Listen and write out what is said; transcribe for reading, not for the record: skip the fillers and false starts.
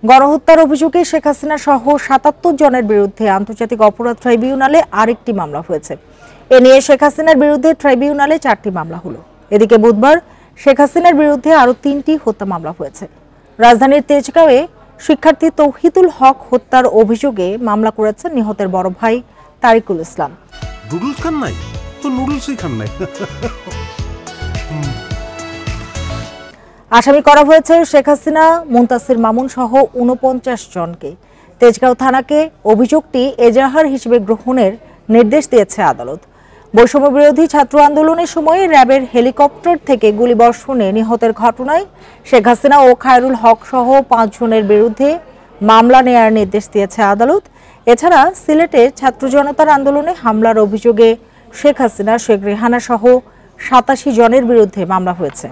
গণহত্যার অভিযোগে শেখ হাসিনা সহ ৭৭ জনের বিরুদ্ধে আন্তর্জাতিক অপরাধ ট্রাইব্যুনালে আরেকটি মামলা হয়েছে। এ নিয়ে শেখ হাসিনার বিরুদ্ধে ট্রাইব্যুনালে ৪টি মামলা হলো। এদিকে বুধবার শেখ হাসিনার বিরুদ্ধে আরও 3টি হত্যা মামলা হয়েছে। রাজধানীর তেজগাঁওয়ে শিক্ষার্থী তৌহিদুল হক হত্যার অভিযোগে মামলা করেছেন নিহতের বড় ভাই তারিকুল ইসলাম। নুডলস খান নাই তো নুডলসই খান নাই। আসামি করা হয়েছে শেখ হাসিনা, মুনতাসির মামুন সহ ৪৯ জনকে। তেজগাঁও থানাকে অভিযোগটি এজাহার হিসেবে গ্রহণের নির্দেশ দিয়েছে আদালত। বৈষম্য বিরোধী ছাত্র আন্দোলনের সময় র্যাবের হেলিকপ্টার থেকে গুলিবর্ষণে নিহতের ঘটনায় শেখ হাসিনা ও খায়রুল হক সহ ৫ জনের বিরুদ্ধে মামলা নেয়ার নির্দেশ দিয়েছে আদালত। এছাড়া সিলেটে ছাত্র জনতার আন্দোলনে হামলার অভিযোগে শেখ হাসিনা, শেখ রেহানা সহ ৮৭ জনের বিরুদ্ধে মামলা হয়েছে।